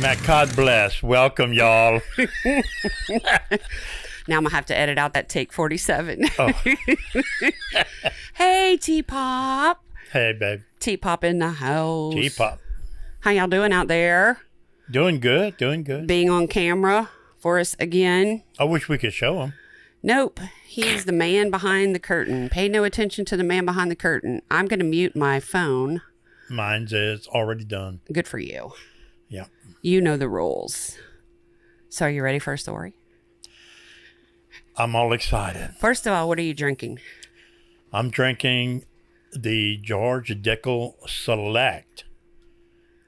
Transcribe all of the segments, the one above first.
Matt, God bless. Welcome, y'all. Now I'm going to have to edit out that take 47. Oh. Hey, T-Pop. Hey, babe. T-Pop in the house. T-Pop. How y'all doing out there? Doing good, doing good. Being on camera for us again. I wish we could show him. Nope. He's the man behind the curtain. Pay no attention to the man behind the curtain. I'm going to mute my phone. Mine's is already done. Good for you. Yeah. You know the rules. So are you ready for a story? I'm all excited. First of all, what are you drinking? I'm drinking the George Dickel Select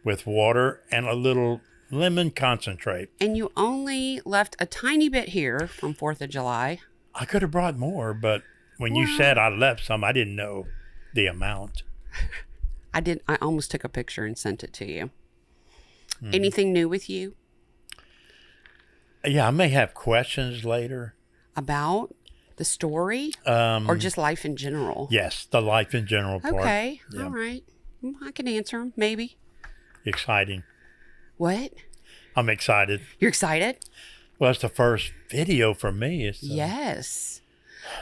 with water and a little lemon concentrate. And you only left a tiny bit here from 4th of July. I could have brought more, but when you said I left some, I didn't know the amount. I almost took a picture and sent it to you. Anything new with you? Yeah, I may have questions later. About the story? Or just life in general? Yes, the life in general part. Okay, Yeah. all right. I can answer them, maybe. Exciting. What? I'm excited. You're excited? Well, it's the first video for me. Yes.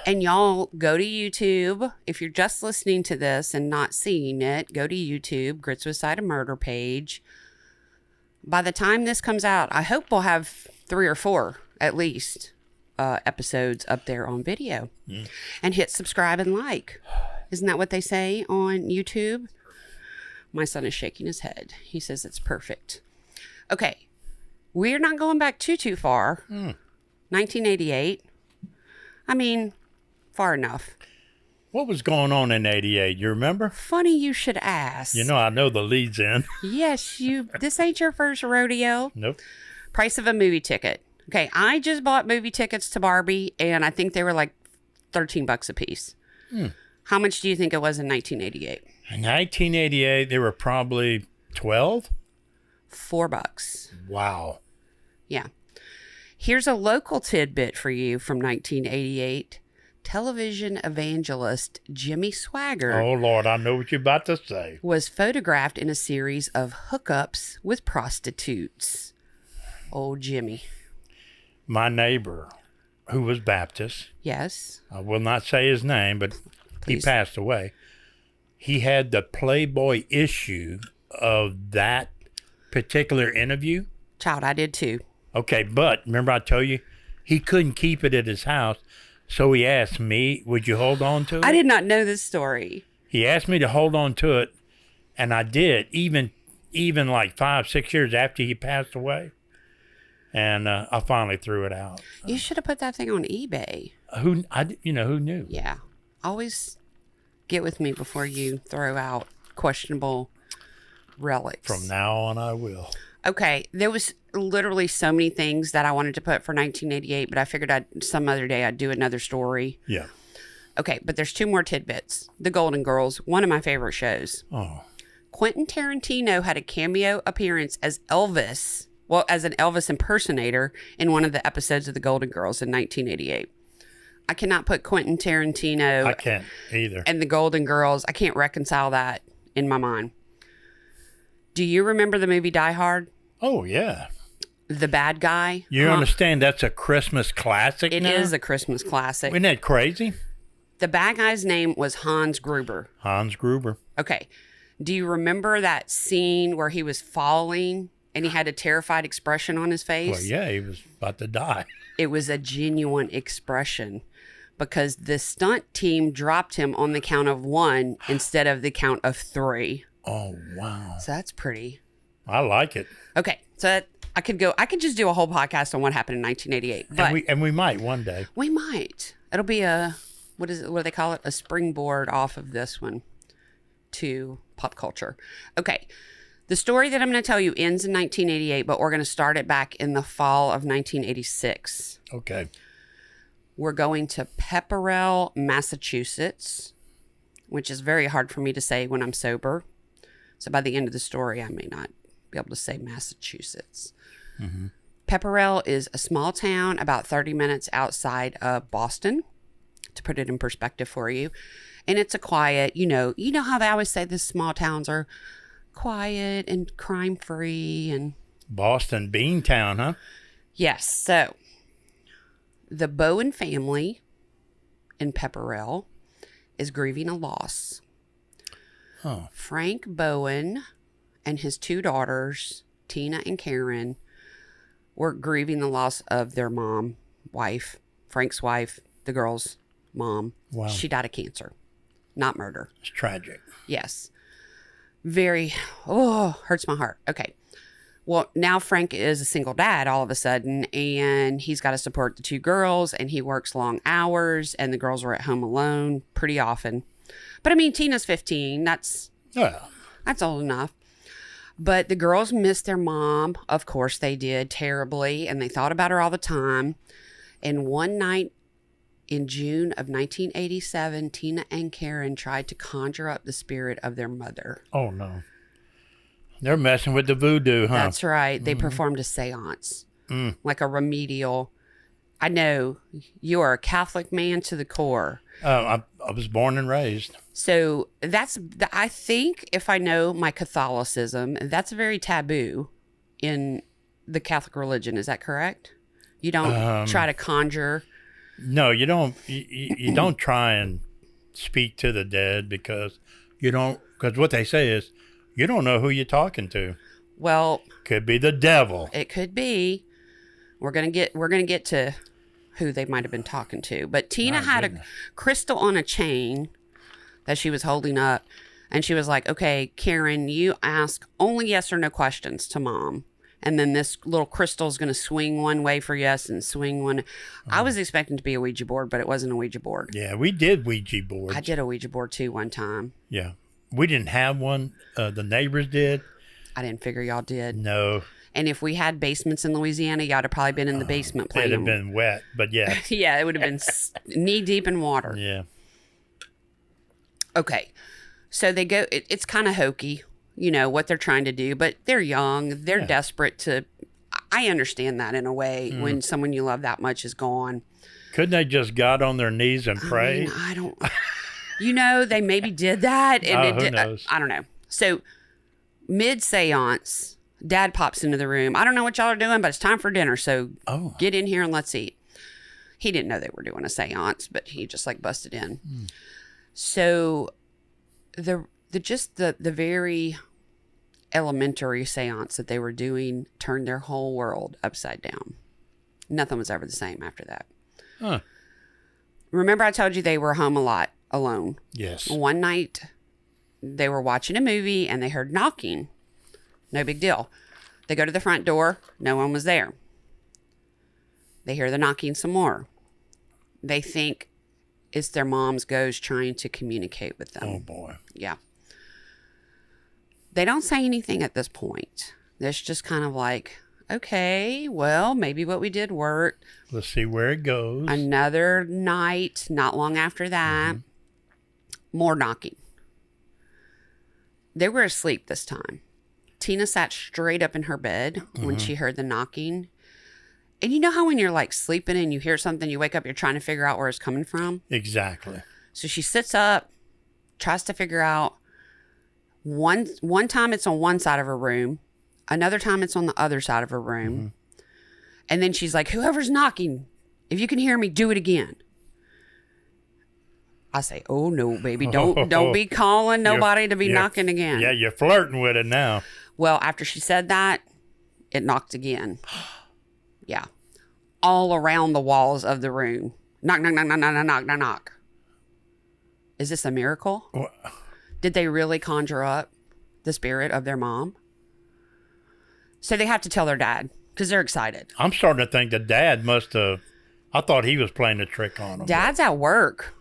And y'all go to YouTube. If you're just listening to this and not seeing it, go to YouTube, Grit Suicide and Murder page. By the time this comes out, I hope we'll have 3 or 4 at least episodes up there on video. And hit subscribe and like. Isn't that what they say on YouTube? My son is shaking his head. He says it's perfect. Okay. We're not going back too far. 1988. I mean, far enough. What was going on in 88? You remember? Funny you should ask. You know, I know the leads in. Yes, this ain't your first rodeo. Nope. Price of a movie ticket. Okay, I just bought movie tickets to Barbie, and I think they were like $13 a piece. How much do you think it was in 1988? In 1988, they were probably 12? $4. Wow. Yeah. Here's a local tidbit for you from 1988. Television evangelist Jimmy Swaggart Oh, Lord, I know what you're about to say. was photographed in a series of hookups with prostitutes. Old Jimmy. My neighbor, who was Baptist, Yes. I will not say his name, but Please. he passed away. He had the Playboy issue of that particular interview. Child, I did too. Okay, but remember I told you he couldn't keep it at his house, so he asked me, would you hold on to it? I did not know this story. He asked me to hold on to it, and I did, even like 5-6 years after he passed away. And I finally threw it out. You should have put that thing on eBay. Who knew? Yeah. Always get with me before you throw out questionable relics. From now on, I will. Okay, there was literally so many things that I wanted to put for 1988, but I figured some other day I'd do another story. Yeah. Okay, but there's 2 more tidbits. The Golden Girls, one of my favorite shows. Oh. Quentin Tarantino had a cameo appearance as Elvis, as an Elvis impersonator in one of the episodes of The Golden Girls in 1988. I cannot put Quentin Tarantino I can't either. and The Golden Girls. I can't reconcile that in my mind. Do you remember the movie Die Hard? Oh, yeah. The bad guy? You understand that's a Christmas classic It now? is a Christmas classic. Isn't that crazy? The bad guy's name was Hans Gruber. Hans Gruber. Okay. Do you remember that scene where he was falling and he had a terrified expression on his face? Well, yeah, he was about to die. It was a genuine expression because the stunt team dropped him on the count of 1 instead of the count of 3. Oh, wow. So that's pretty. I like it. Okay. So I could just do a whole podcast on what happened in 1988. But And we might one day. we might. It'll be what do they call it? A springboard off of this one to pop culture. Okay. The story that I'm going to tell you ends in 1988, but we're going to start it back in the fall of 1986. Okay. We're going to Pepperell, Massachusetts, which is very hard for me to say when I'm sober. So by the end of the story, I may not be able to say Massachusetts. Mm-hmm. Pepperell is a small town about 30 minutes outside of Boston, to put it in perspective for you. And it's a quiet, you know how they always say the small towns are quiet and crime free and Boston Beantown, huh? Yes. So the Bowen family in Pepperell is grieving a loss. Oh. Frank Bowen and his two daughters, Tina and Karen, were grieving the loss of their wife, Frank's wife, the girl's mom. Wow. She died of cancer, not murder. It's tragic. Yes. Very, hurts my heart. Okay. Well, now Frank is a single dad all of a sudden, and he's got to support the two girls, and he works long hours, and the girls are at home alone pretty often. But I mean, Tina's 15. That's old enough. But the girls missed their mom. Of course they did, terribly, and they thought about her all the time. And one night in June of 1987, Tina and Karen tried to conjure up the spirit of their mother. Oh, no. They're messing with the voodoo, huh? That's right. They performed a séance, like a remedial. I know you are a Catholic man to the core. I was born and raised. So I think, if I know my Catholicism, that's very taboo in the Catholic religion. Is that correct? You don't try to conjure. No, you don't. You don't try and speak to the dead because what they say is you don't know who you're talking to. Well, could be the devil. It could be. We're gonna get to who they might have been talking to. But Tina had a crystal on a chain that she was holding up, and she was like, "Okay, Karen, you ask only yes or no questions to Mom." And then this little crystal is going to swing one way for yes and swing one. I was expecting to be a Ouija board, but it wasn't a Ouija board. Yeah, we did Ouija boards. I did a Ouija board too one time. Yeah. We didn't have one. The neighbors did. I didn't figure y'all did. No. And if we had basements in Louisiana, y'all would have probably been in the basement playing. It'd have been wet, but yeah. Yeah, it would have been knee deep in water. Yeah. Okay. So they go, it's kind of hokey, what they're trying to do, but they're young. They're desperate to, I understand that in a way when someone you love that much is gone. Couldn't they just got on their knees and pray? I don't, they maybe did that. And who knows? I don't know. So mid-seance, Dad pops into the room. I don't know what y'all are doing, but it's time for dinner. So get in here and let's eat. He didn't know they were doing a seance, but he just busted in. So the very elementary seance that they were doing turned their whole world upside down. Nothing was ever the same after that. Huh. Remember I told you they were home a lot alone? Yes. One night they were watching a movie and they heard knocking. No big deal. They go to the front door. No one was there. They hear the knocking some more. They think it's their mom's ghost trying to communicate with them. Oh, boy. Yeah. They don't say anything at this point. It's just kind of like, okay, well, maybe what we did worked. Let's see where it goes. Another night, not long after that, more knocking. They were asleep this time. Tina sat straight up in her bed when she heard the knocking. And you know how when you're sleeping and you hear something, you wake up, you're trying to figure out where it's coming from? Exactly. So she sits up, tries to figure out. One time it's on one side of her room. Another time it's on the other side of her room. And then she's like, whoever's knocking, if you can hear me, do it again. I say, oh no, baby, don't be calling nobody to be knocking again. Yeah, you're flirting with it now. Well, after she said that, it knocked again. Yeah. All around the walls of the room. Knock, knock, knock, knock, knock, knock, knock, knock. Is this a miracle? What? Did they really conjure up the spirit of their mom? So they have to tell their dad because they're excited. I'm starting to think the dad must have. I thought he was playing a trick on them. Dad's at work.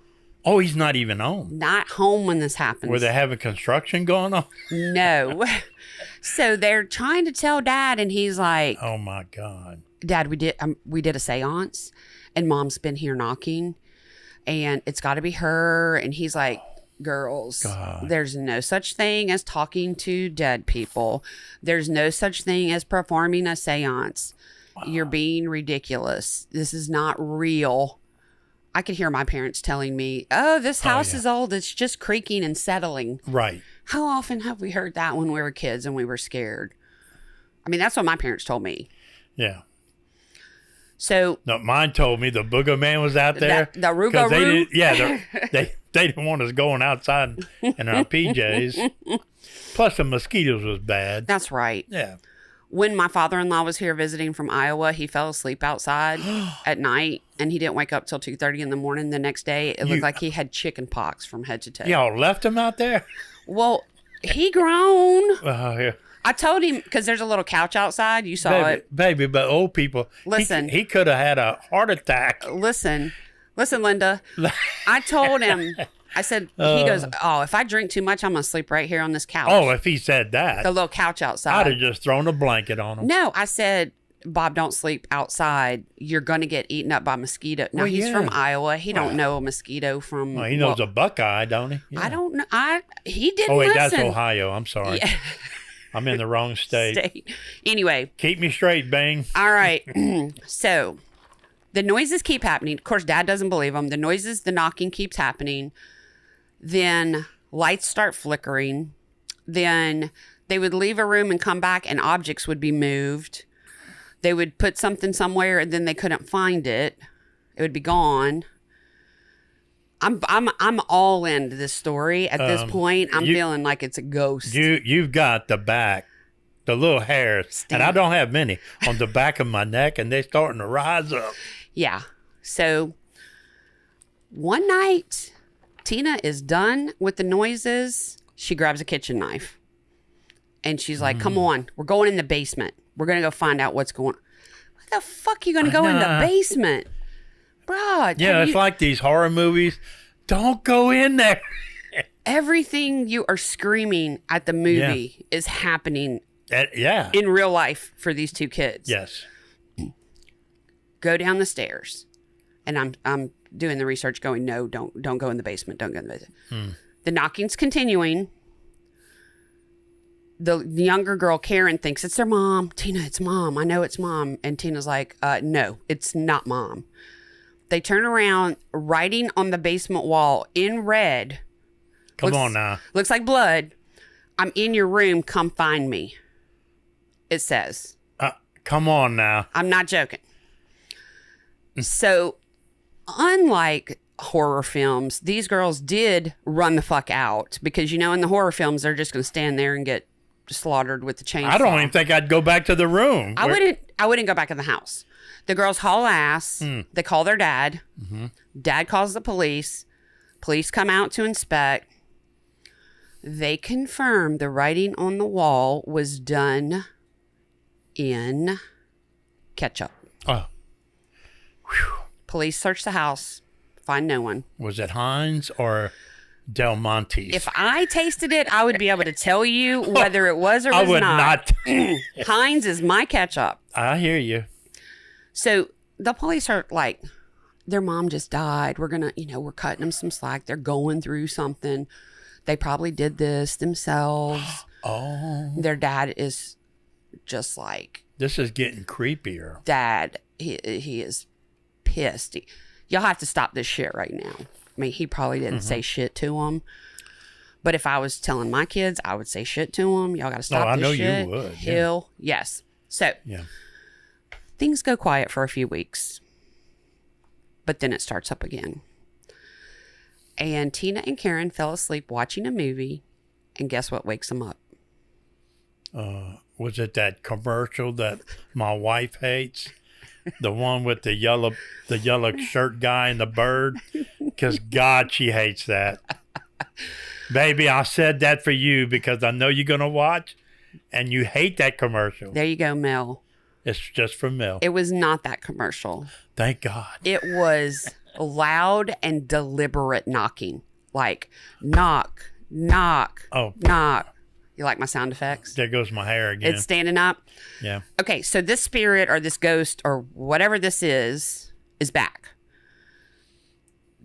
Oh, he's not even home. Not home when this happens. Were they having construction going on? No. So they're trying to tell Dad, and he's like, "Oh my God, Dad, we did a séance, and Mom's been here knocking, and it's got to be her." And he's like, "Girls, there's no such thing as talking to dead people. There's no such thing as performing a séance. You're being ridiculous. This is not real." I could hear my parents telling me, "Oh, this house is old. It's just creaking and settling." Right. How often have we heard that when we were kids and we were scared? I mean, that's what my parents told me. Yeah. So No, mine told me the booger man was out there. The Rugo they didn't, yeah, they didn't want us going outside in our PJs. Plus the mosquitoes was bad. That's right. Yeah. When my father-in-law was here visiting from Iowa, he fell asleep outside at night, and he didn't wake up till 2:30 in the morning the next day. It looked like he had chicken pox from head to toe. Y'all left him out there? Well, he grown. Oh, yeah. I told him, because there's a little couch outside. You saw it. Baby, but old people, Listen. he could have had a heart attack. Listen, Linda. I told him, I said, he goes, oh, if I drink too much, I'm going to sleep right here on this couch. Oh, if he said that, the little couch outside. I'd have just thrown a blanket on him. No, I said, Bob, don't sleep outside. You're going to get eaten up by mosquito. Now, he's from Iowa. He don't know a mosquito from... Well, he knows a buckeye, don't he? Yeah. I don't know. He didn't Oh, wait, listen. that's Ohio. I'm sorry. Yeah. I'm in the wrong state. Anyway. Keep me straight, Bing. All right. So, the noises keep happening. Of course, Dad doesn't believe them. The knocking keeps happening. Then lights start flickering. Then they would leave a room and come back and objects would be moved. They would put something somewhere and then they couldn't find it. It would be gone. I'm all into this story at this point. I'm feeling like it's a ghost. You've got the little hairs, and I don't have many on the back of my neck, and they're starting to rise up. Yeah. So one night, Tina is done with the noises. She grabs a kitchen knife, and she's like, "Come on, we're going in the basement. We're gonna go find out what's going on." What the fuck are you gonna go in the basement? Bruh, yeah, it's like these horror movies. Don't go in there. Everything you are screaming at the movie is happening in real life for these two kids. Yes. Go down the stairs. And I'm doing the research going, no, don't go in the basement. Don't go in the basement. The knocking's continuing. The younger girl, Karen, thinks it's their mom. Tina, it's mom. I know it's mom. And Tina's like, no, it's not mom. They turn around, writing on the basement wall in red. Come on now. Looks like blood. I'm in your room. Come find me. It says. Come on now. I'm not joking. So, unlike horror films, these girls did run the fuck out. Because, in the horror films, they're just going to stand there and get slaughtered with the chainsaw. I don't even think I'd go back to the room. I wouldn't go back in the house. The girls haul ass. They call their dad. Mm-hmm. Dad calls the police. Police come out to inspect. They confirm the writing on the wall was done in ketchup. Oh. Whew. Police search the house. Find no one. Was it Heinz or Del Monte? If I tasted it, I would be able to tell you whether it was or was I would not. Heinz is my ketchup. I hear you. So the police are like, their mom just died. We're going to, we're cutting them some slack. They're going through something. They probably did this themselves. Oh. Their dad is just like. This is getting creepier. Dad, he is pissed. Y'all have to stop this shit right now. I mean, he probably didn't say shit to him. But if I was telling my kids, I would say shit to him. Y'all got to stop this shit. I know you would. Yes. So. Yeah. Things go quiet for a few weeks, but then it starts up again. And Tina and Karen fell asleep watching a movie, and guess what wakes them up? Was it that commercial that my wife hates? The one with the yellow shirt guy and the bird? Because God, she hates that. Baby, I said that for you because I know you're going to watch, and you hate that commercial. There you go, Mel. It's just for Mel. It was not that commercial. Thank God. It was loud and deliberate knocking. Like, knock, knock, knock. You like my sound effects? There goes my hair again. It's standing up? Yeah. Okay, so this spirit or this ghost or whatever this is back.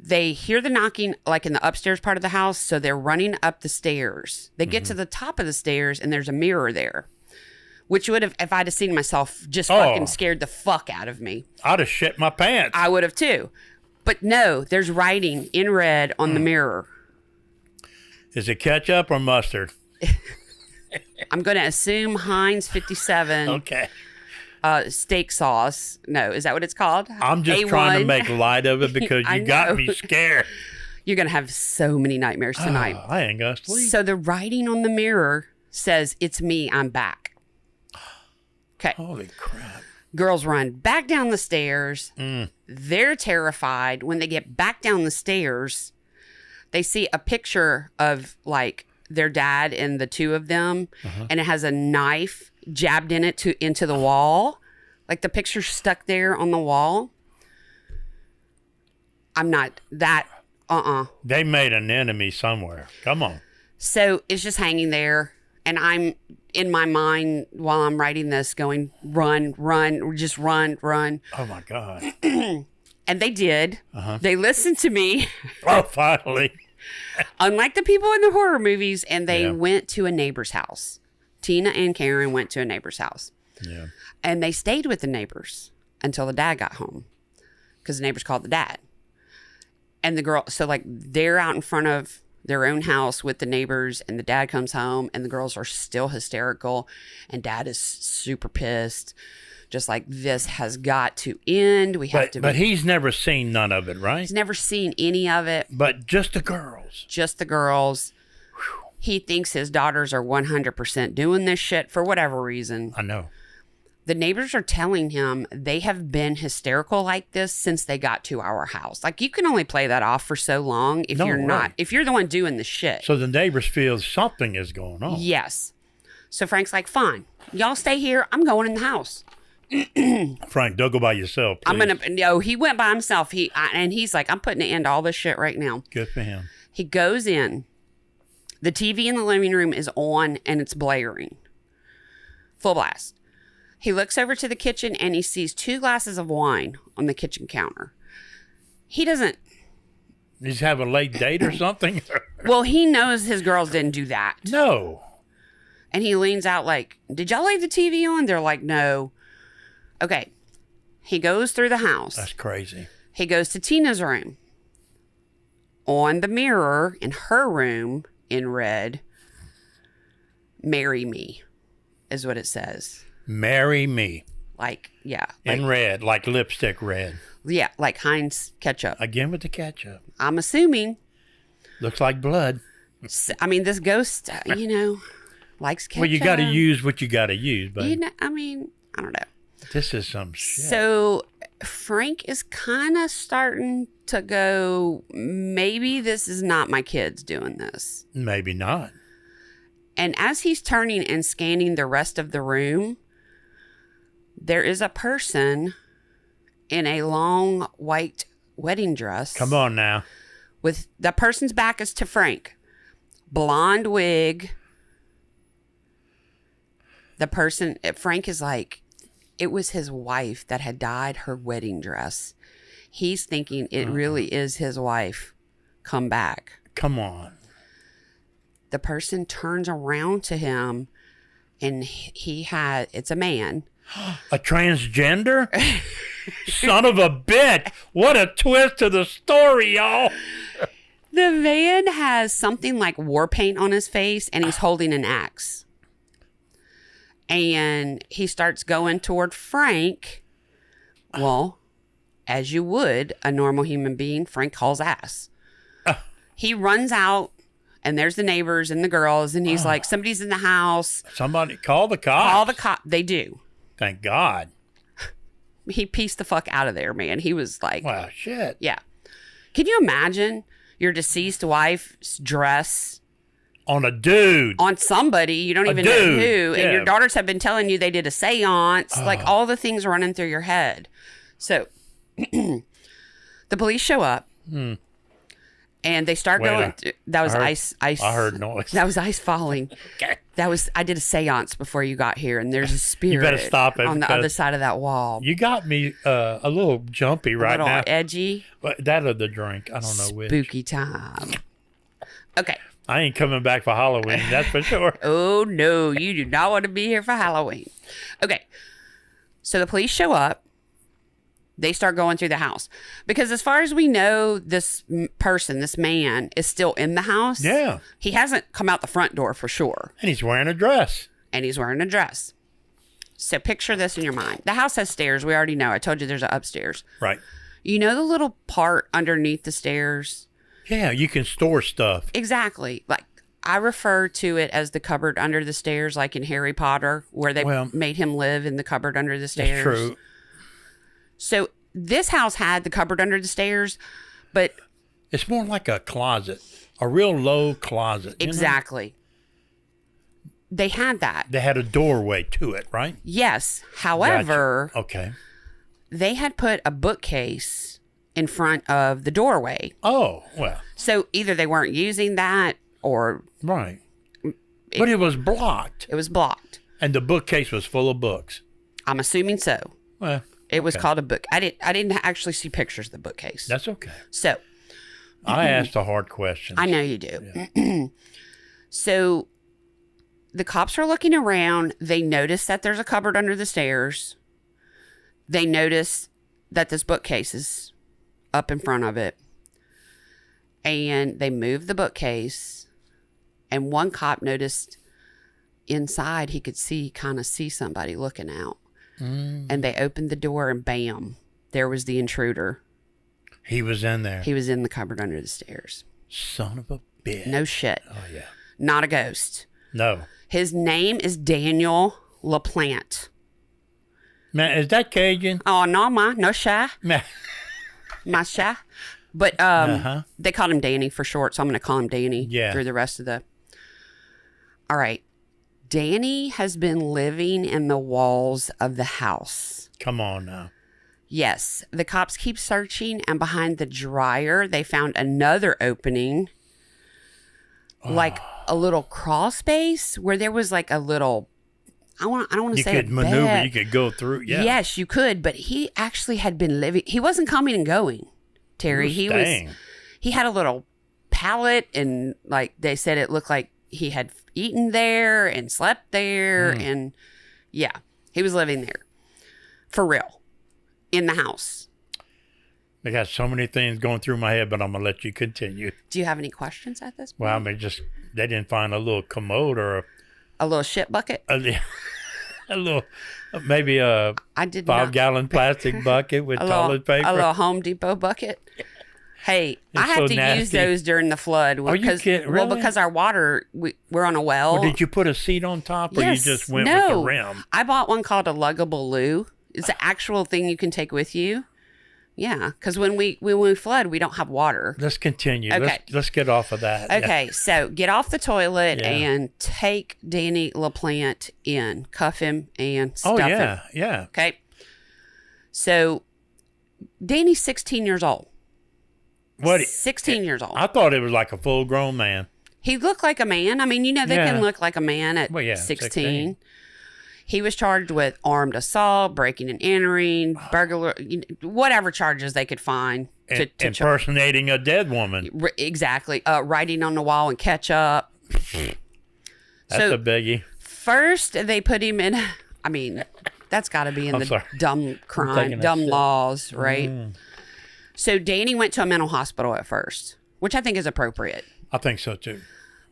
They hear the knocking like in the upstairs part of the house, so they're running up the stairs. They get to the top of the stairs and there's a mirror there. Which would have, if I'd have seen myself, just fucking scared the fuck out of me. I'd have shit my pants. I would have too. But no, there's writing in red on the mirror. Is it ketchup or mustard? I'm going to assume Heinz 57 Okay. steak sauce. No, is that what it's called? I'm just trying to make light of it because I you got know. me scared. You're going to have so many nightmares tonight. Oh, I ain't going to sleep. So the writing on the mirror says, "It's me, I'm back." Okay. Holy crap. Girls run back down the stairs. Mm. They're terrified. When they get back down the stairs, they see a picture of like their dad and the two of them, and it has a knife jabbed in it into the wall. Like the picture's stuck there on the wall. I'm not that. They made an enemy somewhere. Come on. So it's just hanging there. And I'm in my mind while I'm writing this going, run, just run. Oh, my God. And they did. They listened to me. Oh, finally. Unlike the people in the horror movies. And they went to a neighbor's house. Tina and Karen went to a neighbor's house. Yeah. And they stayed with the neighbors until the dad got home. Because the neighbors called the dad. And the girl, so like they're out in front of their own house with the neighbors, and the dad comes home, and the girls are still hysterical, and dad is super pissed. Just like, this has got to end. We have to. But he's never seen none of it, right? He's never seen any of it. But just the girls. Just the girls. Whew. He thinks his daughters are 100% doing this shit for whatever reason. I know. The neighbors are telling him they have been hysterical like this since they got to our house. Like, you can only play that off for so long if you're not, if you're the one doing the shit. So the neighbors feel something is going on. Yes. So Frank's like, fine, y'all stay here. I'm going in the house. Frank, don't go by yourself, please. No, he went by himself. And he's like, I'm putting an end to all this shit right now. Good for him. He goes in. The TV in the living room is on and it's blaring. Full blast. He looks over to the kitchen and he sees 2 glasses of wine on the kitchen counter. He doesn't. He's have a late date or something? Well, he knows his girls didn't do that. No. And he leans out like, did y'all leave the TV on? They're like, no. Okay. He goes through the house. That's crazy. He goes to Tina's room. On the mirror in her room in red, "Marry me," is what it says. Marry me. Like, yeah. In red, like lipstick red. Yeah, like Heinz ketchup. Again with the ketchup. I'm assuming. Looks like blood. I mean, this ghost, likes ketchup. Well, you got to use what you got to use, but I don't know. This is some shit. So Frank is kind of starting to go, maybe this is not my kids doing this. Maybe not. And as he's turning and scanning the rest of the room, there is a person in a long white wedding dress. Come on now. With the person's back is to Frank. Blonde wig. Frank is like, it was his wife that had dyed her wedding dress. He's thinking it really is his wife. Come back. Come on. The person turns around to him and it's a man. A transgender? Son of a bitch. What a twist to the story, y'all. The man has something like war paint on his face and he's holding an axe. And he starts going toward Frank. Well, as you would, a normal human being, Frank hauls ass. He runs out. And there's the neighbors and the girls. And he's like, somebody's in the house. Somebody call the cops. Call the cop. They do. Thank God. He pieced the fuck out of there, man. He was like, wow, shit. Yeah. Can you imagine your deceased wife's dress on a dude? On somebody. You don't even know who. And your daughters have been telling you they did a séance. Like all the things running through your head. So the police show up. And they start going. That was ice. I heard noise. That was ice falling. Okay. I did a séance before you got here, and there's a spirit. You better stop it on the other side of that wall. You got me a little jumpy right now. A little edgy. But that or the drink. I don't know which. Spooky time. Okay. I ain't coming back for Halloween. That's for sure. Oh no, you do not want to be here for Halloween. Okay. So the police show up. They start going through the house because as far as we know, this person, this man is still in the house. Yeah. He hasn't come out the front door for sure. And he's wearing a dress. So picture this in your mind. The house has stairs. We already know. I told you there's an upstairs. Right. You know the little part underneath the stairs? Yeah, you can store stuff. Exactly. Like I refer to it as the cupboard under the stairs, like in Harry Potter, where they made him live in the cupboard under the stairs. That's true. So this house had the cupboard under the stairs, but... It's more like a closet, a real low closet. Exactly. They had that. They had a doorway to it, right? Yes. However, gotcha. Okay. They had put a bookcase in front of the doorway. Oh, well. So either they weren't using that or... Right. But it was blocked. It was blocked. And the bookcase was full of books. I'm assuming so. Well, it was called a book. I didn't actually see pictures of the bookcase. That's okay. So... I asked a hard question. I know you do. Yeah. So the cops are looking around. They notice that there's a cupboard under the stairs. They notice that this bookcase is up in front of it. And they move the bookcase. And one cop noticed inside he could kind of see somebody looking out. And they opened the door and bam, there was the intruder. He was in there. He was in the cupboard under the stairs. Son of a bitch. No shit. Oh, yeah. Not a ghost. No. His name is Daniel LaPlante. Man, is that Cajun? Oh, no, no shy. My shy. But they called him Danny for short, so I'm going to call him Danny through the rest of the... All right. Danny has been living in the walls of the house. Come on now. Yes. The cops keep searching, and behind the dryer, they found another opening, like a little crawl space where there was like a little, I don't want to say you could maneuver, you could go through. Yeah. Yes, you could, but he actually had been living. He wasn't coming and going, Terry. He had a little pallet, and like they said, it looked like he had eaten there and slept there, and yeah, he was living there for real. In the house. I got so many things going through my head, but I'm going to let you continue. Do you have any questions at this point? Well, I mean, they didn't find a little commode or a little shit bucket? A little, maybe a 5-gallon plastic bucket with toilet paper. A little Home Depot bucket? Hey, I have to use those during the flood. Are you kidding? Really? Well, because our water, we're on a well. Well, did you put a seat on top or you just went with the rim? I bought one called a luggable loo. It's an actual thing you can take with you. Yeah, because when we flood, we don't have water. Let's continue. Okay. Let's get off of that. Okay, so get off the toilet and take Danny LaPlante in. Cuff him and stuff him. Yeah. Okay. So Danny's 16 years old. What? 16 years old. I thought it was like a full-grown man. He looked like a man. I mean, they can look like a man at 16. He was charged with armed assault, breaking and entering, burglar, whatever charges they could find. To impersonating a dead woman. Exactly. Writing on the wall and ketchup. That's a biggie. First, they put him in, I mean, that's got to be in dumb crime, dumb laws, right? So Danny went to a mental hospital at first, which I think is appropriate. I think so, too.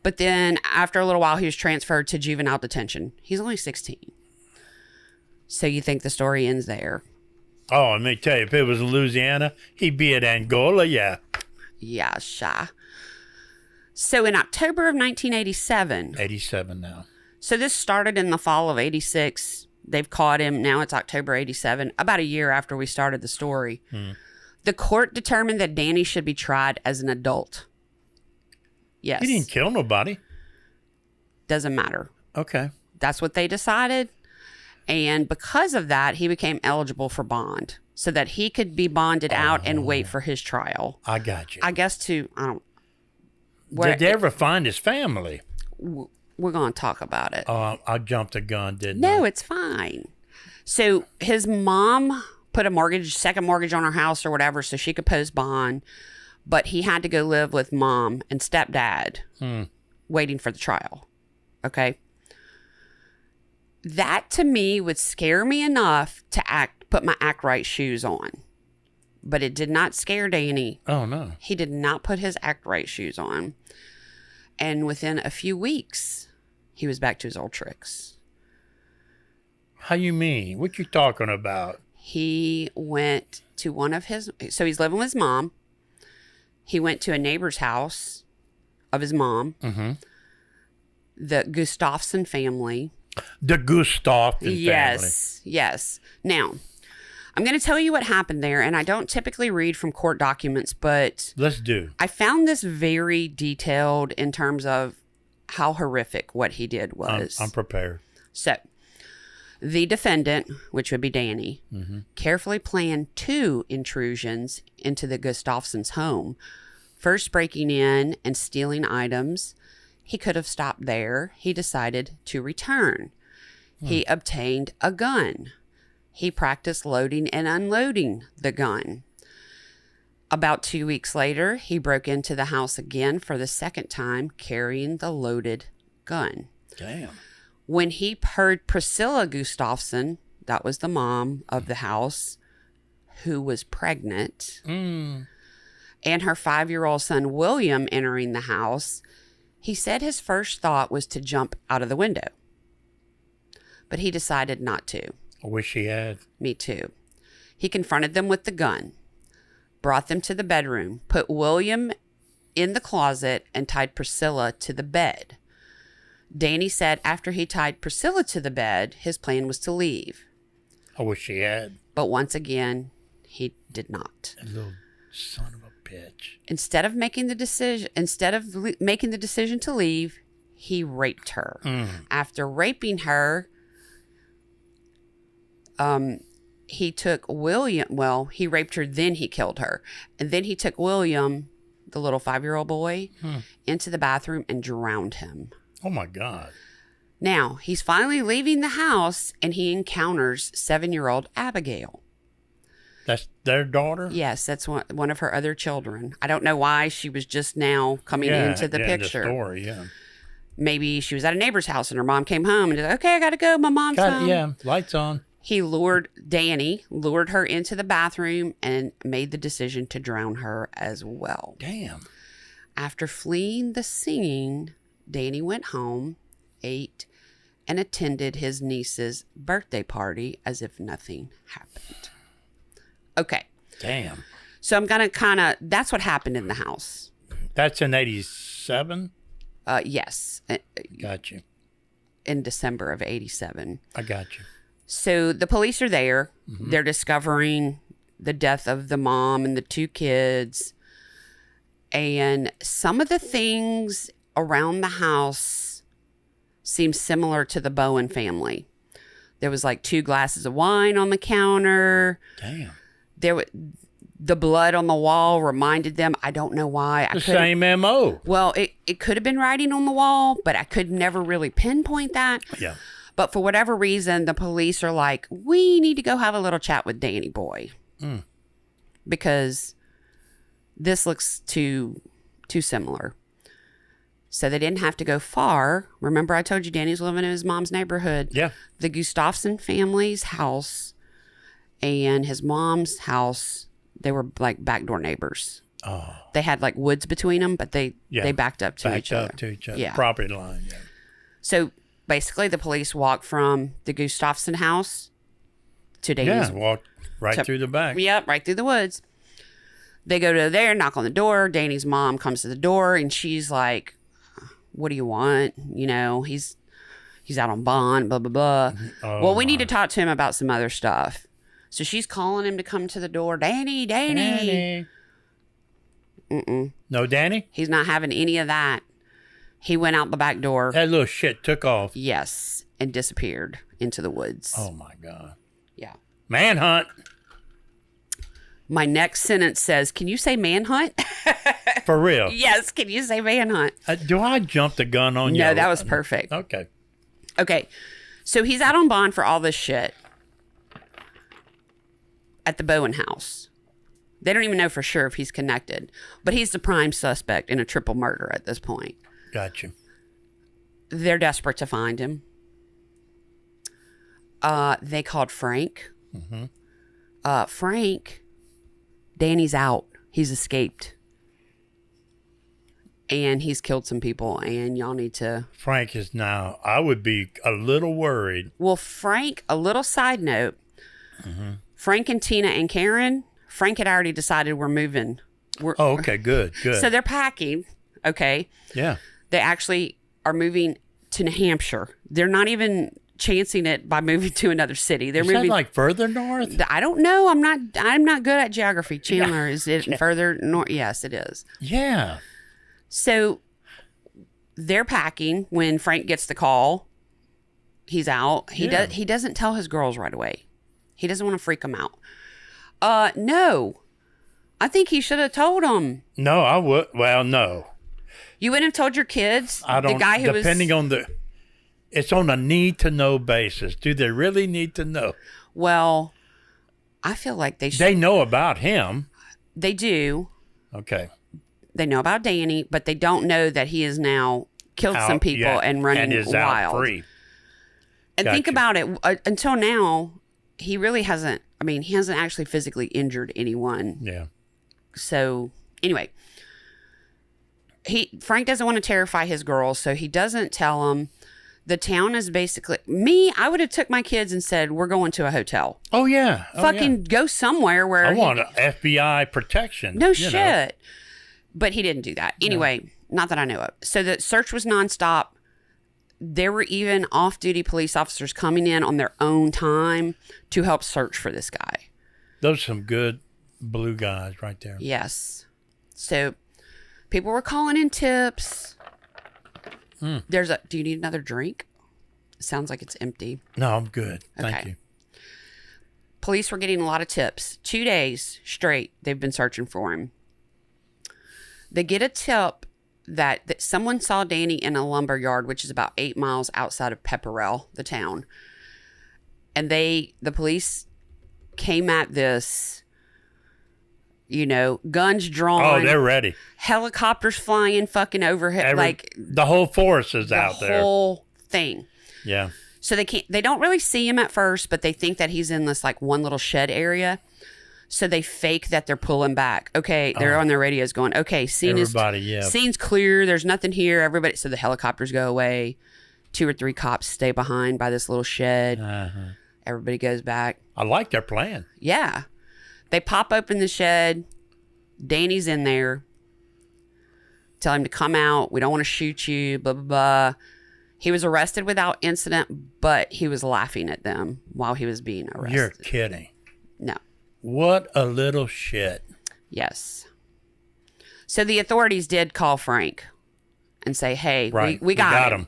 But then after a little while, he was transferred to juvenile detention. He's only 16. So you think the story ends there? Oh, let me tell you, if it was in Louisiana, he'd be at Angola, yeah. Yeah, shy. So in October of 1987. 87 now. So this started in the fall of 86. They've caught him. Now it's October 87, about a year after we started the story. The court determined that Danny should be tried as an adult. Yes. He didn't kill nobody. Doesn't matter. Okay. That's what they decided. And because of that, he became eligible for bond so that he could be bonded out and wait for his trial. I got you. I guess Did they ever find his family? We're going to talk about it. I jumped the gun, didn't I? No, it's fine. So his mom put a second mortgage on her house or whatever so she could post bond. But he had to go live with mom and stepdad waiting for the trial. Okay. That to me would scare me enough to put my act right shoes on. But it did not scare Danny. Oh, no. He did not put his act right shoes on. And within a few weeks, he was back to his old tricks. How you mean? What you talking about? He went to one of his... So he's living with his mom. He went to a neighbor's house of his mom. Mm-hmm. The Gustafson family. The Gustafson family. Yes. Now, I'm going to tell you what happened there, and I don't typically read from court documents, but... Let's do. I found this very detailed in terms of how horrific what he did was. I'm prepared. So, the defendant, which would be Danny, carefully planned 2 intrusions into the Gustafsons' home. First, breaking in and stealing items. He could have stopped there. He decided to return. He obtained a gun. He practiced loading and unloading the gun. About 2 weeks later, he broke into the house again for the second time, carrying the loaded gun. Damn. When he heard Priscilla Gustafson, that was the mom of the house, who was pregnant, and her 5-year-old son, William, entering the house, he said his first thought was to jump out of the window. But he decided not to. I wish he had. Me too. He confronted them with the gun, brought them to the bedroom, put William in the closet, and tied Priscilla to the bed. Danny said after he tied Priscilla to the bed, his plan was to leave. I wish he had. But once again, he did not. That little son of a bitch. Instead of making the decision to leave, he raped her. After raping her, he took William. Well, he raped her, then he killed her, and then he took William, the little 5-year-old boy, into the bathroom and drowned him. Oh my God. Now, he's finally leaving the house and he encounters 7-year-old Abigail. That's their daughter? Yes, that's one of her other children. I don't know why she was just now coming into the picture. The story, yeah. Maybe she was at a neighbor's house and her mom came home and said, okay, I got to go. My mom's home. Yeah, lights on. He lured her into the bathroom and made the decision to drown her as well. Damn. After fleeing the scene, Danny went home, ate, and attended his niece's birthday party as if nothing happened. Okay. Damn. So I'm going to that's what happened in the house. That's in 87? Yes. Got you. In December of 87. I got you. So the police are there. They're discovering the death of the mom and the 2 kids. And some of the things around the house seem similar to the Bowen family. There was like 2 glasses of wine on the counter. Damn. The blood on the wall reminded them. I don't know why. The same MO. Well, it could have been writing on the wall, but I could never really pinpoint that. Yeah. But for whatever reason, the police are like, we need to go have a little chat with Danny boy. Because this looks too similar. So they didn't have to go far. Remember I told you Danny's living in his mom's neighborhood. Yeah. The Gustafson family's house and his mom's house, they were like backdoor neighbors. Oh. They had like woods between them, but they backed up to each other. Yeah. Property line, yeah. So basically the police walked from the Gustafson house to Danny's. Yeah, walked through the back. Yep, right through the woods. They go to there, knock on the door. Danny's mom comes to the door and she's like, what do you want? You know, he's out on bond, blah, blah, blah. Oh, well, we need to talk to him about some other stuff. So she's calling him to come to the door. Danny. Mm-mm. No, Danny? He's not having any of that. He went out the back door. That little shit took off. Yes, and disappeared into the woods. Oh, my God. Yeah. Manhunt. My next sentence says, can you say manhunt? For real? Yes, can you say manhunt? Do I jump the gun on you? No, that was perfect. Okay. So he's out on bond for all this shit at the Bowen house. They don't even know for sure if he's connected, but he's the prime suspect in a triple murder at this point. Gotcha. They're desperate to find him. They called Frank. Frank Danny's out. He's escaped. And he's killed some people, and y'all need to... Frank is now... I would be a little worried. Well, Frank, a little side note. Mm-hmm. Frank and Tina and Karen, Frank had already decided we're moving. Oh, okay, good. So they're packing, okay? Yeah. They actually are moving to New Hampshire. They're not even chancing it by moving to another city. They're moving... Is that like further north? I don't know. I'm not good at geography. Chandler, is it further north? Yes, it is. Yeah. So they're packing when Frank gets the call. He's out. He doesn't tell his girls right away. He doesn't want to freak them out. No. I think he should have told them. No, I would. Well, no. You wouldn't have told your kids? I don't. The guy who depending on the... It's on a need-to-know basis. Do they really need to know? Well, I feel like they should. They know about him. They do. Okay. They know about Danny, but they don't know that he has now killed some people and running and is wild. Out free. And think about it. Until now, he really hasn't. I mean, he hasn't actually physically injured anyone. Yeah. So anyway, Frank doesn't want to terrify his girls, so he doesn't tell them. The town is basically I would have took my kids and said, we're going to a hotel. Oh yeah. Go somewhere where I want FBI protection. No shit. But he didn't do that. Anyway, not that I know of. So the search was nonstop. There were even off-duty police officers coming in on their own time to help search for this guy. Those are some good blue guys right there. Yes. So people were calling in tips. Do you need another drink? It sounds like it's empty. No, I'm good. Thank you. Police were getting a lot of tips. 2 days straight, they've been searching for him. They get a tip that someone saw Danny in a lumber yard, which is about 8 miles outside of Pepperell, the town. And the police came at this, guns drawn. Oh, they're ready. Helicopters flying fucking overhead. The whole force is out there. The whole thing. Yeah. So they don't really see him at first, but they think that he's in this one little shed area. So they fake that they're pulling back. Okay, they're on their radios going, okay, scene's clear. There's nothing here. Everybody. So the helicopters go away. 2 or 3 cops stay behind by this little shed. Uh-huh. Everybody goes back. I like their plan. Yeah. They pop open the shed. Danny's in there. Tell him to come out. We don't want to shoot you. Blah, blah, blah. He was arrested without incident, but he was laughing at them while he was being arrested. You're kidding. No. What a little shit. Yes. So the authorities did call Frank and say, hey, we got him.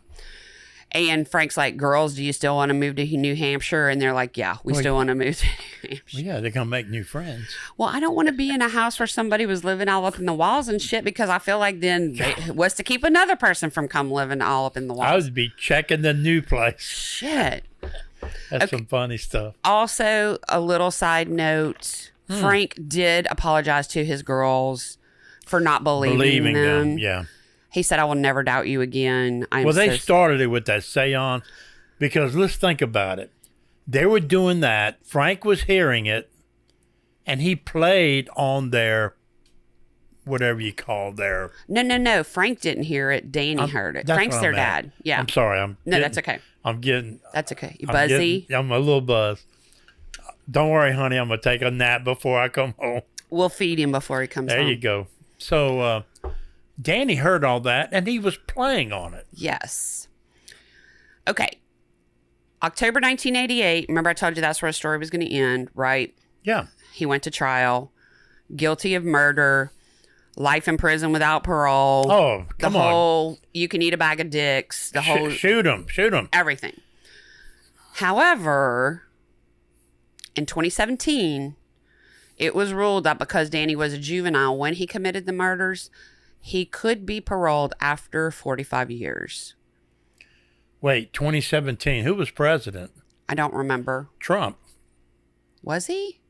And Frank's like, girls, do you still want to move to New Hampshire? And they're like, yeah, we still want to move to New Hampshire. Well, yeah, they're going to make new friends. Well, I don't want to be in a house where somebody was living all up in the walls and shit, because I feel like then it was to keep another person from come living all up in the walls. I would be checking the new place. Shit. That's some funny stuff. Also, a little side note, Frank did apologize to his girls for not believing them. Yeah. He said, I will never doubt you again. They started it with that séance because let's think about it. They were doing that. Frank was hearing it, and he played on their, whatever you call their... No. Frank didn't hear it. Danny heard it. Frank's their dad. Yeah. I'm sorry. That's okay. That's okay. You buzzy? I'm a little buzzed. Don't worry, honey. I'm going to take a nap before I come home. We'll feed him before he comes home. There you go. So, Danny heard all that, and he was playing on it. Yes. Okay. October 1988. Remember I told you that's where the story was going to end, right? Yeah. He went to trial. Guilty of murder. Life in prison without parole. Oh, come on. The whole, you can eat a bag of dicks. The whole... Shoot him. Everything. However, in 2017, it was ruled that because Danny was a juvenile when he committed the murders, he could be paroled after 45 years. Wait, 2017. Who was president? I don't remember. Trump. Was he?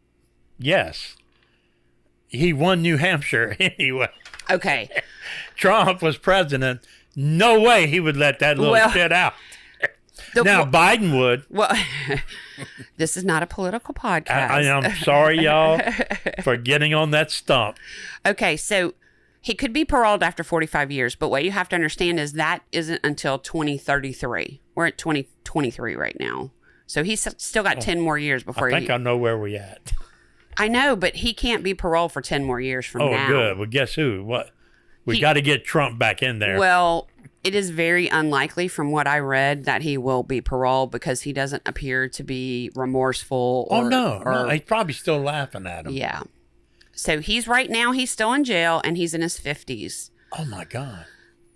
Yes. He won New Hampshire anyway. Okay. Trump was president. No way he would let that little shit out. Now, Biden would. Well, this is not a political podcast. I'm sorry, y'all, for getting on that stump. Okay, so he could be paroled after 45 years, but what you have to understand is that isn't until 2033. We're at 2023 right now. So he's still got 10 more years before I think I know where we at. I know, but he can't be paroled for 10 more years from now. Oh, good. Well, guess who? What? We got to get Trump back in there. Well, it is very unlikely from what I read that he will be paroled because he doesn't appear to be remorseful. No. He's probably still laughing at him. Yeah. So he's still in jail and he's in his 50s. Oh, my God.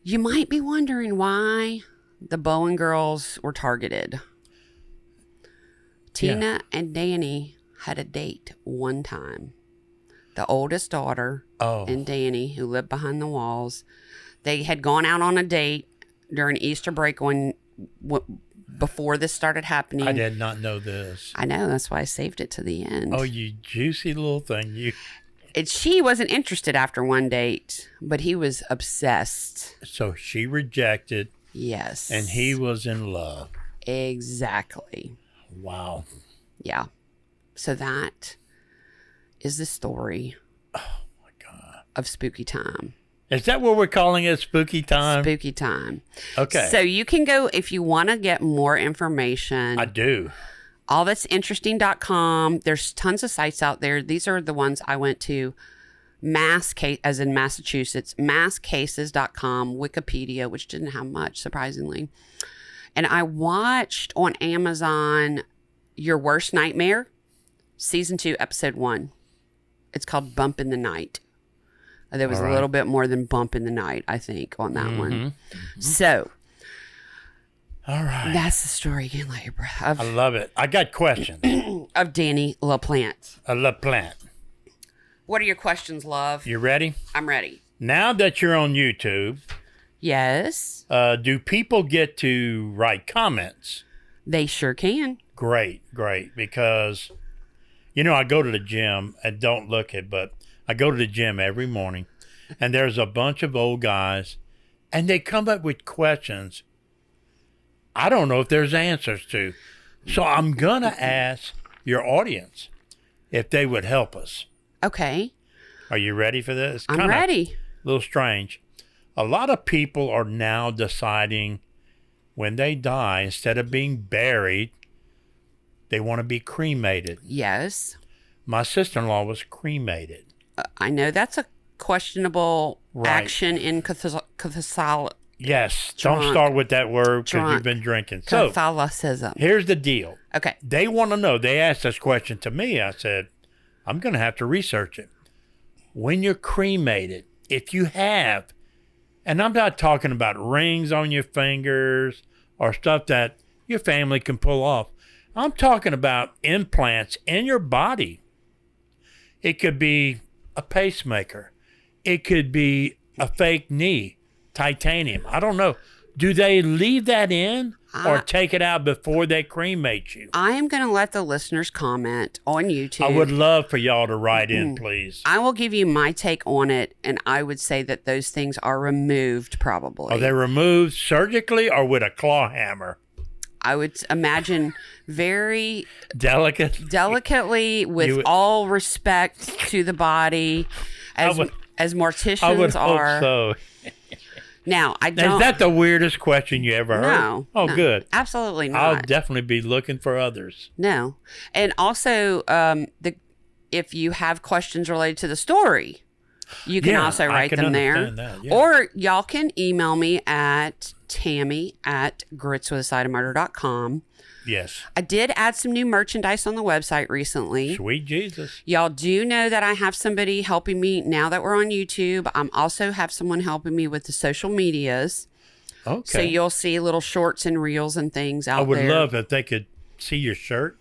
You might be wondering why the Bowen girls were targeted. Tina and Danny had a date one time. The oldest daughter and Danny, who lived behind the walls, they had gone out on a date during Easter break before this started happening. I did not know this. I know. That's why I saved it to the end. Oh, you juicy little thing. She wasn't interested after one date, but he was obsessed. So she rejected. Yes. And he was in love. Exactly. Wow. Yeah. So that is the story of Spooky Time. Is that what we're calling it? Spooky Time? Spooky Time. Okay. So you can go if you want to get more information. I do. Allthat'sinteresting.com. There's tons of sites out there. These are the ones I went to. As in Massachusetts, masscases.com, Wikipedia, which didn't have much, surprisingly. And I watched on Amazon Your Worst Nightmare, Season 2, Episode 1. It's called Bump in the Night. There was a little bit more than Bump in the Night, I think, on that one. Mm-hmm. So, all right. That's the story again, like your breath. I love it. I got questions. Of Danny LaPlante. LaPlante. What are your questions, love? You ready? I'm ready. Now that you're on YouTube, yes. Do people get to write comments? They sure can. Great. Because, I go to the gym and don't look it, but I go to the gym every morning and there's a bunch of old guys and they come up with questions I don't know if there's answers to. So I'm going to ask your audience if they would help us. Okay. Are you ready for this? I'm ready. A little strange. A lot of people are now deciding when they die, instead of being buried, they want to be cremated. Yes. My sister-in-law was cremated. I know that's a questionable action in Catholicism. Yes. Don't start with that word because you've been drinking. Catholicism. So, here's the deal. Okay. They want to know. They asked this question to me. I said, I'm going to have to research it. When you're cremated, if you have, and I'm not talking about rings on your fingers or stuff that your family can pull off. I'm talking about implants in your body. It could be a pacemaker. It could be a fake knee, titanium. I don't know. Do they leave that in or take it out before they cremate you? I am going to let the listeners comment on YouTube. I would love for y'all to write in, please. I will give you my take on it, and I would say that those things are removed probably. Are they removed surgically or with a claw hammer? I would imagine very delicately, with all respect to the body, as morticians I would are. Hope so. Now, I don't. Is that the weirdest question you ever heard? No. Oh, no, good. Absolutely not. I'll definitely be looking for others. No. And also, if you have questions related to the story, you can also write them there. That, yeah. Or y'all can email me at tammy@gritswithasideofmurder.com. Yes. I did add some new merchandise on the website recently. Sweet Jesus. Y'all do know that I have somebody helping me now that we're on YouTube. I'm also have someone helping me with the social medias. Okay. So you'll see little shorts and reels and things out there. I would love if they could see your shirt.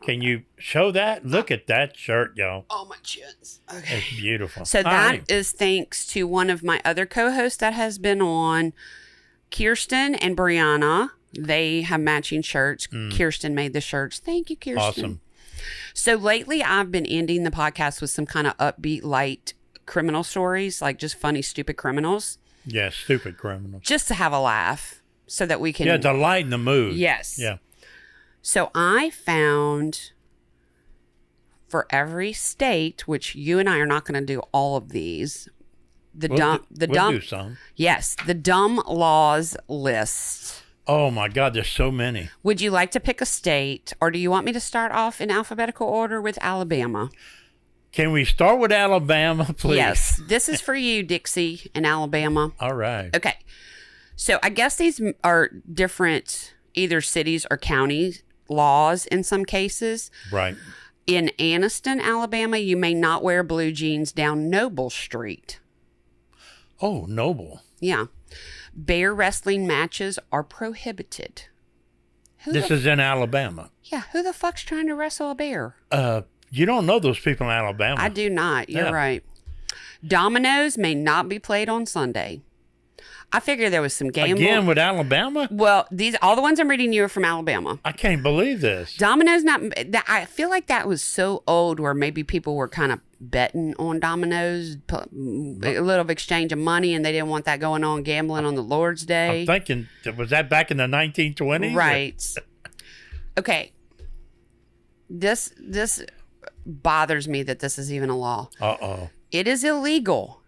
Can you show that? Look at that shirt, y'all. Oh, my chins. Okay. It's beautiful. So that is thanks to one of my other co-hosts that has been on, Kirsten and Brianna. They have matching shirts. Kirsten made the shirts. Thank you, Kirsten. Awesome. So lately I've been ending the podcast with some kind of upbeat, light criminal stories, like just funny, stupid criminals. Yeah, stupid criminals. Just to have a laugh. so that we can. Yeah, to lighten the mood. Yes. Yeah. So I found for every state, which you and I are not going to do all of these, We'll do some. Yes, the dumb laws list. Oh my God, there's so many. Would you like to pick a state, or do you want me to start off in alphabetical order with Alabama? Can we start with Alabama, please? Yes, this is for you, Dixie, in Alabama. All right. Okay, so I guess these are different, either cities or counties laws in some cases. Right. In Anniston, Alabama, you may not wear blue jeans down Noble Street. Oh, Noble. Yeah. Bear wrestling matches are prohibited. This is in Alabama. Yeah, who the fuck's trying to wrestle a bear? You don't know those people in Alabama. I do not. You're Yeah. right. Dominoes may not be played on Sunday. I figure there was some gambling. Again with Alabama? Well, all the ones I'm reading you are from Alabama. I can't believe this. Dominoes not. I feel like that was so old, where maybe people were kind of betting on dominoes, a little exchange of money, and they didn't want that going on, gambling on the Lord's Day. I'm thinking, was that back in the 1920s? Right. Okay. This bothers me that this is even a law. Uh-oh. It is illegal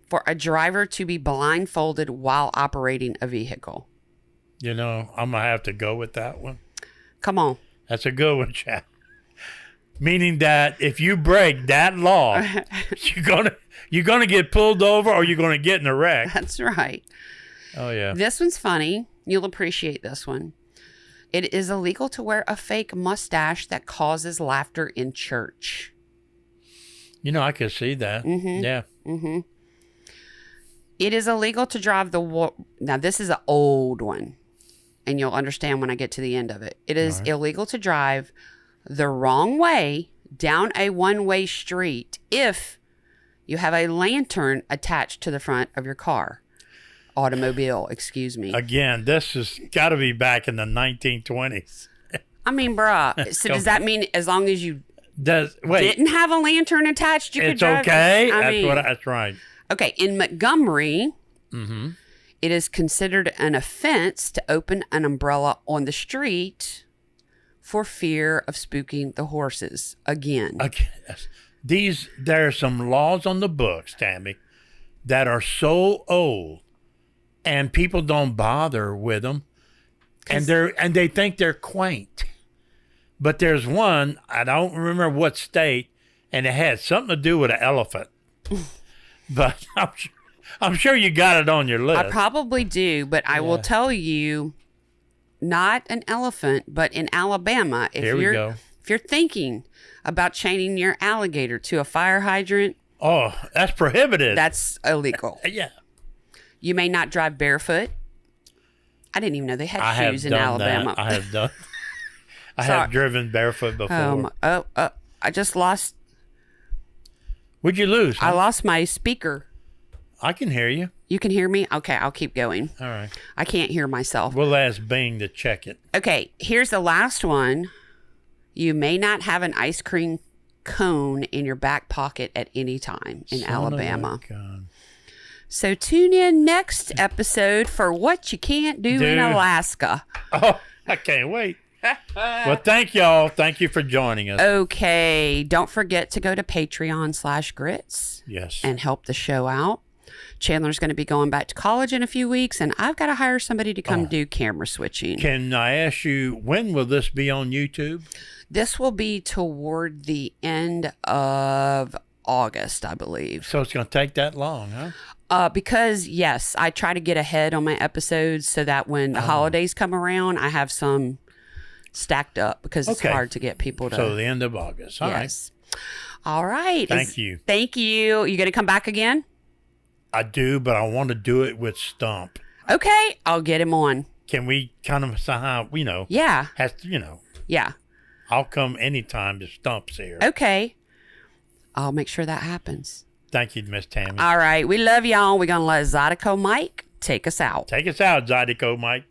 for a driver to be blindfolded while operating a vehicle. You know, I'm going to have to go with that one. Come on. That's a good one, Chad. Meaning that if you break that law, you're gonna get pulled over, or you're gonna get in a wreck. That's right. Oh yeah. This one's funny. You'll appreciate this one. It is illegal to wear a fake mustache that causes laughter in church. You know, I could see that. Mm-hmm. Yeah. Mm-hmm. It is illegal to drive now this is an old one, and you'll understand when I get to the end of it. It is illegal to drive the wrong way down a one-way street if you have a lantern attached to the front of your car. Automobile, excuse me. Again, this has got to be back in the 1920s. I mean, bruh. So does that mean as long as you didn't have a lantern attached, you could drive? It's okay. That's right. Okay, in Montgomery, Mm-hmm. it is considered an offense to open an umbrella on the street for fear of spooking the horses again. Okay. There are some laws on the books, Tammy, that are so old, and people don't bother with them, and they think they're quaint. But there's one, I don't remember what state, and it had something to do with an elephant. But I'm sure you got it on your list. I probably do, but I will tell you, not an elephant, but in Alabama, if you're thinking about chaining your alligator to a fire hydrant, oh, that's prohibited. That's illegal. Yeah. You may not drive barefoot. I didn't even know they had shoes in Alabama. I have done. I have driven barefoot before. I just lost. What'd you lose? Huh? I lost my speaker. I can hear you. You can hear me? Okay, I'll keep going. All right. I can't hear myself. We'll ask Bing to check it. Okay, here's the last one. You may not have an ice cream cone in your back pocket at any time in Alabama. So tune in next episode for what you can't do in Alaska. Oh, I can't wait. Well, thank y'all. Thank you for joining us. Okay. Don't forget to go to Patreon/grits. Yes. And help the show out. Chandler's going to be going back to college in a few weeks, and I've got to hire somebody to come do camera switching. Can I ask you, when will this be on YouTube? This will be toward the end of August, I believe. So it's going to take that long, huh? Because, yes, I try to get ahead on my episodes so that when the holidays come around, I have some stacked up, because it's hard to get people to. So the end of August. All right. All right. Thank you. Thank you. You going to come back again? I do, but I want to do it with Stump. Okay. I'll get him on. Can we kind of somehow, Yeah. Yeah. I'll come anytime the Stump's here. Okay. I'll make sure that happens. Thank you, Miss Tammy. All right. We love y'all. We're going to let Zydeco Mike take us out. Take us out, Zydeco Mike.